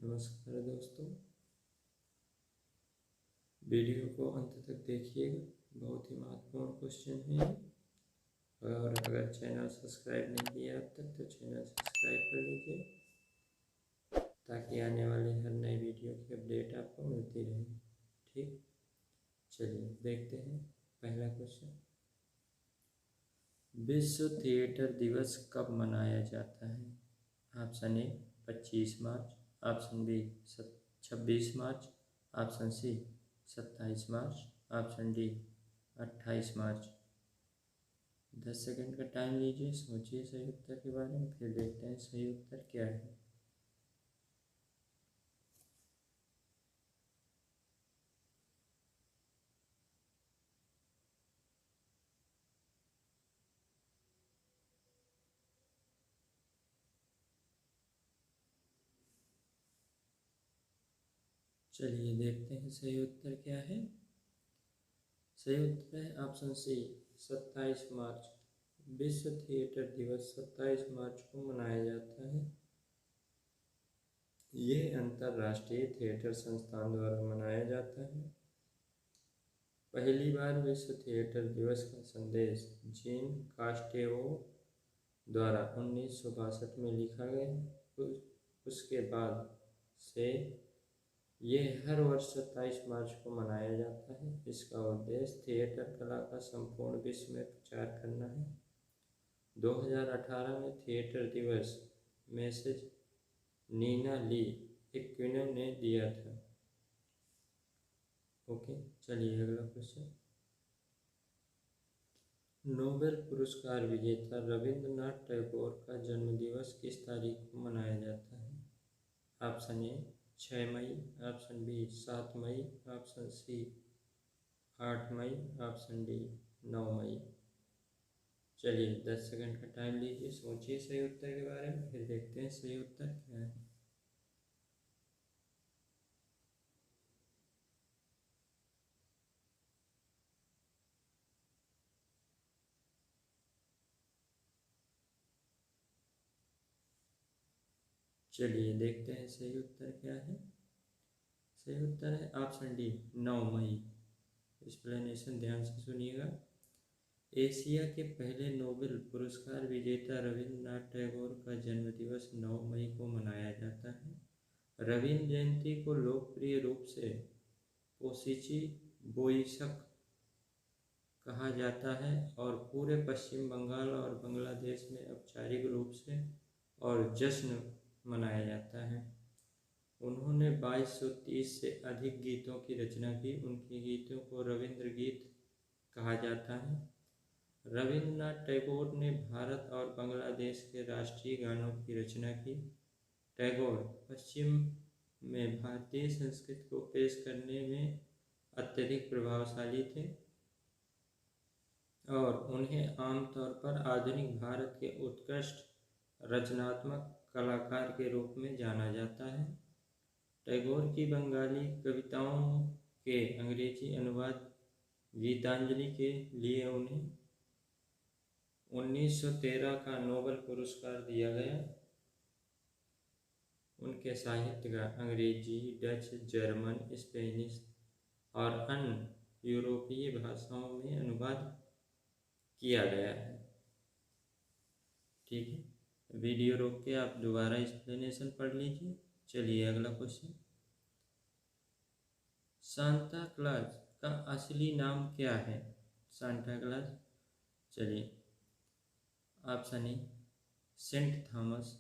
नमस्कार दोस्तों, वीडियो को अंत तक देखिएगा। बहुत ही महत्वपूर्ण क्वेश्चन है ये। और अगर चैनल सब्सक्राइब नहीं किया अब तक तो चैनल सब्सक्राइब कर लीजिए ताकि आने वाले हर नई वीडियो की अपडेट आपको मिलती रहे। ठीक, चलिए देखते हैं पहला क्वेश्चन। विश्व थिएटर दिवस कब मनाया जाता है? Option A 25 March, option B 26 March, option C 27 March, option D 28 March. 10 second का टाइम लीजिए, सोचिए सही उत्तर के बारे में, फिर देखते हैं सही उत्तर क्या है। चलिए देखते हैं सही उत्तर क्या है। सही उत्तर है ऑप्शन सी 27 मार्च। विश्व थिएटर दिवस 27 मार्च को मनाया जाता है। ये अंतर्राष्ट्रीय थिएटर संस्थान द्वारा मनाया जाता है। पहली बार विश्व थिएटर दिवस का संदेश जीन कास्टेवो द्वारा 1962 में लिखा गया। उसके बाद से ये हर वर्ष 27 मार्च को मनाया जाता है। इसका उद्देश्य थिएटर कला का संपूर्ण विश्व में प्रचार करना है। 2018 में थिएटर दिवस मैसेज नीना ली एक्विनम ने दिया था। ओके, चलिए अगला क्वेश्चन। नोबेल पुरस्कार विजेता रविंद्रनाथ टैगोर का जन्मदिवस किस तारीख को मनाया जाता है? ऑप्शन ए 6 मई, ऑप्शन बी 7 मई, ऑप्शन सी 8 मई, ऑप्शन डी 9 मई। चलिए 10 सेकंड का टाइम लीजिए, सोचिए सही उत्तर के बारे में, फिर देखते हैं सही उत्तर क्या है। चलिए देखते हैं सही उत्तर क्या है। सही उत्तर है ऑप्शन डी 9 मई। एक्सप्लेनेशन ध्यान से सुनिएगा। एशिया के पहले नोबेल पुरस्कार विजेता रविंद्रनाथ टैगोर का जन्मदिवस 9 मई को मनाया जाता है। रविंद्र जयंती को लोकप्रिय रूप से पोसिची बोईसक कहा जाता है और पूरे पश्चिम बंगाल और बांग्लादेश में औपचारिक रूप से और जश्न मनाया जाता है। उन्होंने 2230 से अधिक गीतों की रचना की। उनके गीतों को रविंद्र गीत कहा जाता है। रविंद्रनाथ टैगोर ने भारत और बांग्लादेश के राष्ट्रीय गानों की रचना की। टैगोर पश्चिम में भारतीय संस्कृति को पेश करने में अत्यधिक प्रभावशाली थे और उन्हें आमतौर पर आधुनिक भारत के उत्कृष्ट रचनात्मक कलाकार के रूप में जाना जाता है। टैगोर की बंगाली कविताओं के अंग्रेजी अनुवाद गीतांजलि के लिए उन्हें 1913 का नोबेल पुरस्कार दिया गया। उनके साहित्य का अंग्रेजी, डच, जर्मन, स्पेनिश और अन्य यूरोपीय भाषाओं में अनुवाद किया गया है। ठीक है, वीडियो रोक के आप दोबारा एक्सप्लेनेशन पढ़ लीजिए। चलिए अगला क्वेश्चन। सांता क्लॉज का असली नाम क्या है? सांता क्लॉज, चलिए option A Saint Thomas,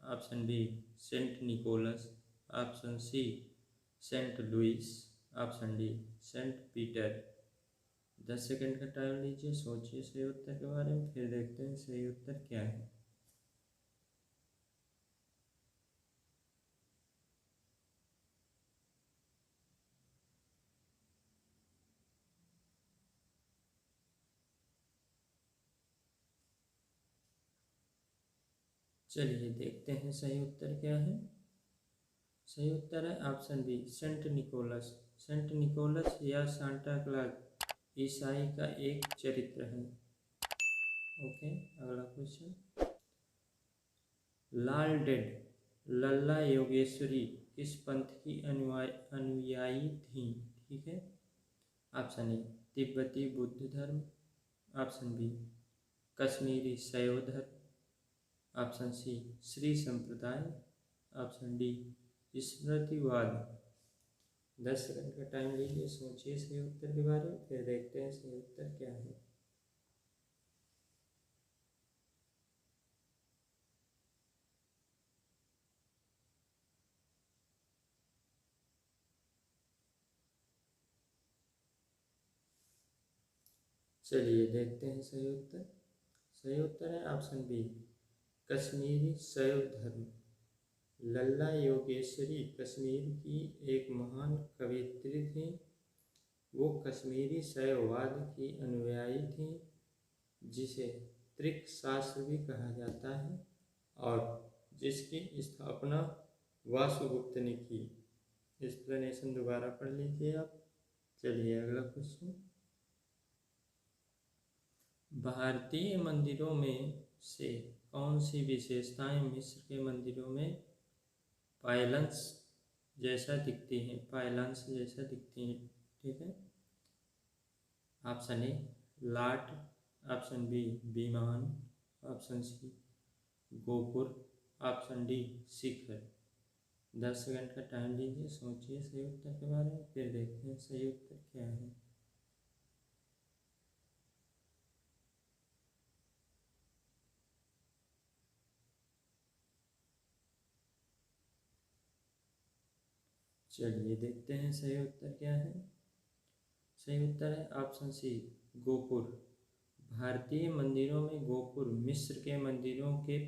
option B Saint Nicholas, option C Saint Louis, option D Saint Peter. 10 second का टाइम लीजिए, सोचिए सही उत्तर के बारे में, फिर देखते हैं सही उत्तर क्या है। चलिए देखते हैं सही उत्तर क्या है। सही उत्तर है option B Saint Nicholas. Saint Nicholas या सांता क्लॉज ईसाई का एक चरित्र है। ओके, अगला क्वेश्चन। लाल डेड लल्ला योगेश्वरी किस पंथ की अनुयायी थीं? ठीक है, ऑप्शन ए तिब्बती बुद्ध धर्म, ऑप्शन बी कश्मीरी शैव धर्म, ऑप्शन सी श्री संप्रदाय, ऑप्शन डी स्मृतिवाद। 10 सेकंड का टाइम लीजिए, सोचिए सही उत्तर के बारे में, फिर देखते हैं सही उत्तर क्या है। चलिए देखते हैं सही उत्तर। सही उत्तर है ऑप्शन बी कश्मीरी शैव धर्म। लल्ला योगेश्वरी कश्मीर की एक महान कवयित्री थी। वो कश्मीरी शैववाद की अनुयायी थी, जिसे त्रिक शास्त्र भी कहा जाता है और जिसकी स्थापना वासुगुप्त ने की। एक्सप्लेनेशन दोबारा पढ़ लीजिए आप। चलिए अगला क्वेश्चन। भारतीय मंदिरों में से कौन सी विशेषताएं मिस्र के मंदिरों में पायलंस जैसा दिखती हैं? पायलंस जैसा दिखती हैं, ठीक है। ऑप्शन ए लाट, ऑप्शन बी विमान, ऑप्शन सी गोपुर, ऑप्शन डी शिखर। 10 सेकंड का टाइम लीजिए, सोचिए सही उत्तर के बारे में, फिर देखते हैं सही उत्तर क्या है। चलिए देखते हैं सही उत्तर क्या है। सही उत्तर है ऑप्शन सी गोपुर। भारतीय मंदिरों में गोपुर मिस्र के मंदिरों के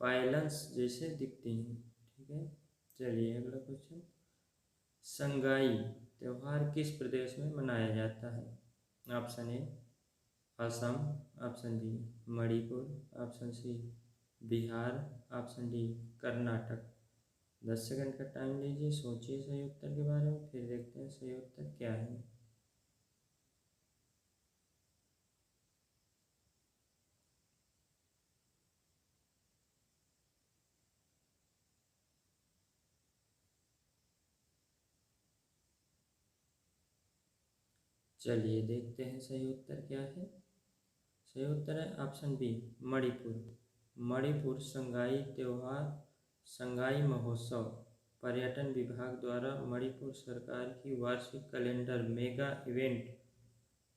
पायलंस जैसे दिखती हैं, ठीक है। चलिए अगला क्वेश्चन। संगाई त्यौहार किस प्रदेश में मनाया जाता है? Option A Assam, option B Manipur, option C Bihar, option D Karnataka. 10 second का टाइम लीजिए, सोचिए सही उत्तर के बारे में, फिर देखते हैं सही उत्तर क्या है। चलिए देखते हैं सही उत्तर क्या है। सही उत्तर है ऑप्शन बी मणिपुर। मणिपुर संगाई त्यौहार, संगाई महोत्सव पर्यटन विभाग द्वारा मणिपुर सरकार की वार्षिक कैलेंडर मेगा इवेंट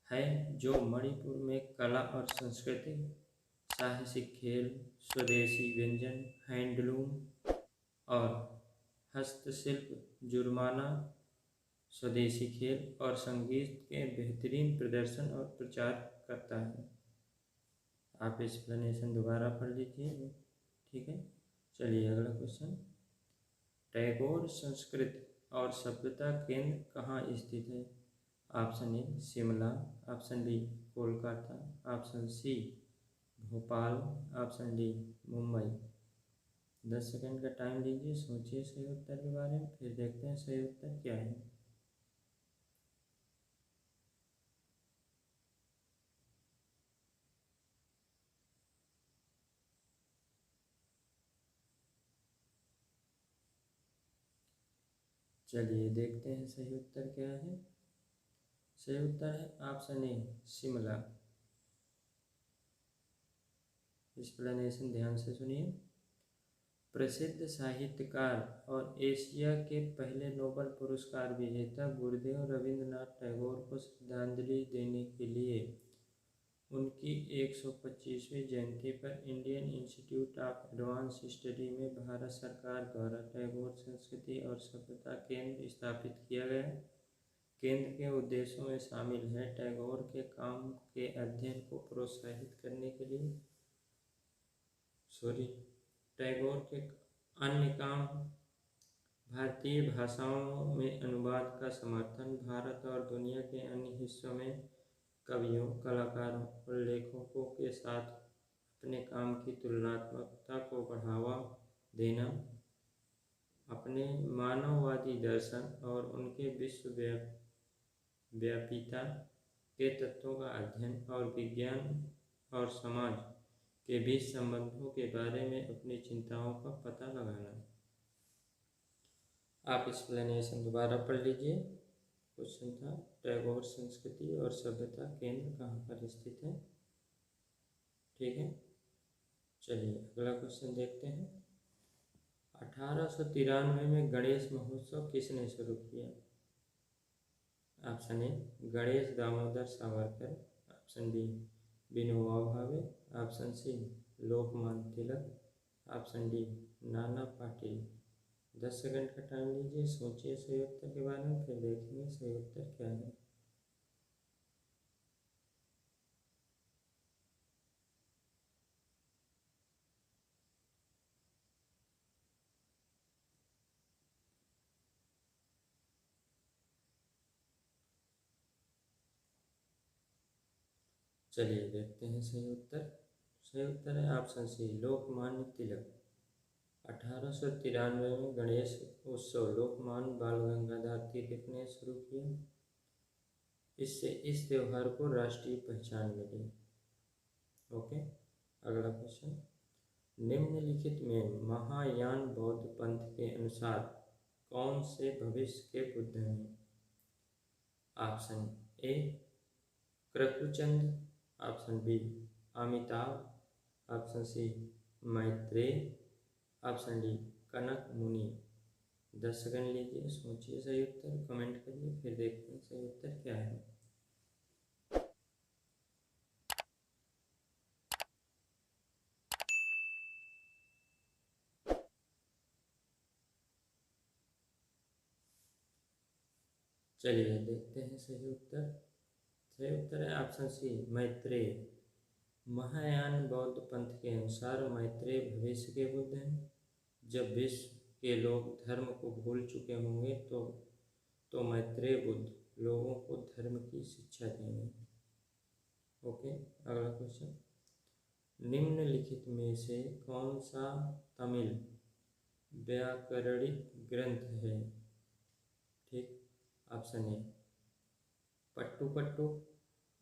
है, जो मणिपुर में कला और संस्कृति, साहसिक खेल, स्वदेशी व्यंजन, हैंडलूम और हस्तशिल्प, जुर्माना, स्वदेशी खेल और संगीत के बेहतरीन प्रदर्शन और प्रचार करता है। आप एक्सप्लेनेशन दोबारा पढ़ लीजिए, ठीक है। चलिए अगला क्वेश्चन। टैगोर संस्कृत और सभ्यता केंद्र कहाँ स्थित है? Option A Shimla, option B Kolkata, option C Bhopal, option D Mumbai. 10 second का टाइम लीजिए, सोचिए सही उत्तर के बारे में, फिर देखते हैं सही उत्तर क्या है। चलिए देखते हैं सही उत्तर क्या है। सही उत्तर है ऑप्शन ए शिमला। एक्सप्लेनेशन ध्यान से सुनिए। प्रसिद्ध साहित्यकार और एशिया के पहले नोबेल पुरस्कार विजेता गुरुदेव रविंद्रनाथ टैगोर को श्रद्धांजलि देने के लिए उनकी 125वीं जयंती पर Indian institute of advance study में भारत सरकार द्वारा टैगोर संस्कृति और सभ्यता केंद्र स्थापित किया गया। केंद्र के उद्देश्यों में शामिल है टैगोर के काम के अध्ययन को प्रोत्साहित करने के लिए टैगोर के अन्य काम, भारतीय भाषाओं में अनुवाद का समर्थन, भारत और दुनिया के अन्य हिस्सों में कवियों, कलाकारों और लेखकों के साथ अपने काम की तुलनात्मकता को बढ़ावा देना, अपने मानववादी दर्शन और उनके विश्वव्यापीता के तत्वों का अध्ययन और विज्ञान और समाज के बीच संबंधों के बारे में अपनी चिंताओं का पता लगाना। आप एक्सप्लेनेशन दोबारा पढ़ लीजिए। क्वेश्चन था टैगोर संस्कृति और सभ्यता केंद्र कहाँ पर स्थित है। ठीक है, चलिए अगला क्वेश्चन देखते हैं। 1893 में गणेश महोत्सव किसने शुरू किया? Option A Ganesh Damodar Savarkar, option B Vinoba Bhave, option C Lokmanya Tilak, option D Nana Patil. 10 second का टाइम लीजिए, सोचिए सही उत्तर के बारे में, फिर देखेंगे सही उत्तर क्या है। चलिए देखते हैं सही उत्तर। सही उत्तर है ऑप्शन सी लोकमान्य तिलक। 1893 में गणेश उत्सव लोकमान्य बाल गंगाधर तिलक ने शुरू किया। इससे इस त्यौहार को राष्ट्रीय पहचान मिली। ओके, अगला क्वेश्चन। निम्नलिखित में महायान बौद्ध पंथ के अनुसार कौन से भविष्य के बुद्ध हैं? Option A Krakuchhanda, option B Amitabh, option C Maitreya, option D Kanaka Muni. 10 second लीजिए, सोचिए सही उत्तर, कमेंट करिए, फिर देखते हैं सही उत्तर क्या है। चलिए देखते हैं सही उत्तर। सही उत्तर है ऑप्शन सी मैत्रेय। महायान बौद्ध पंथ के अनुसार मैत्रेय भविष्य के बुद्ध हैं। जब विश्व के लोग धर्म को भूल चुके होंगे तो मैत्रेय बुद्ध लोगों को धर्म की शिक्षा देंगे। ओके, अगला क्वेश्चन। निम्नलिखित में से कौन सा तमिल व्याकरणिक ग्रंथ है? ठीक, option A Pattu,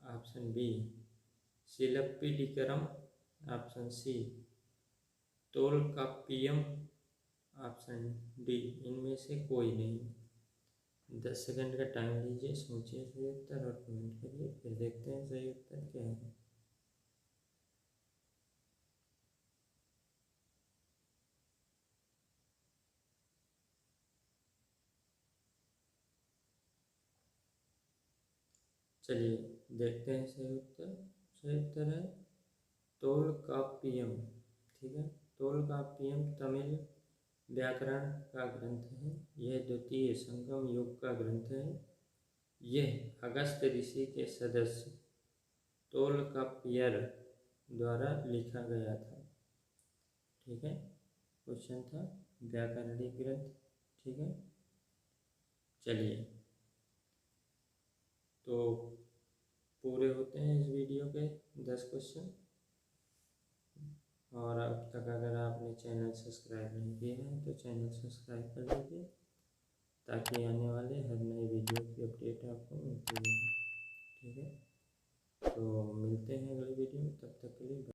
option B Silappatikaram, option C Tolkappiyam, option D इनमें से कोई नहीं। 10 सेकंड का टाइम लीजिए, सोचिए सही उत्तर और कमेंट करिए, फिर देखते हैं सही उत्तर क्या है। चलिए देखते हैं सही उत्तर। सही उत्तर है तोलकाप्पियम। ठीक है, तोलकाप्पियम तमिल व्याकरण का ग्रंथ है। यह द्वितीय संगम युग का ग्रंथ है। यह अगस्त ऋषि के सदस्य तोलकाप्पियर द्वारा लिखा गया था। ठीक है, क्वेश्चन था व्याकरणिक ग्रंथ। ठीक है, चलिए तो पूरे होते हैं इस वीडियो के 10 क्वेश्चन। और अब तक अगर आपने चैनल सब्सक्राइब नहीं किया है तो चैनल सब्सक्राइब कर लीजिए, ताकि आने वाले हर नए वीडियो की अपडेट आपको मिलती रहे। ठीक है, तो मिलते हैं अगले वीडियो में, तब तक के लिए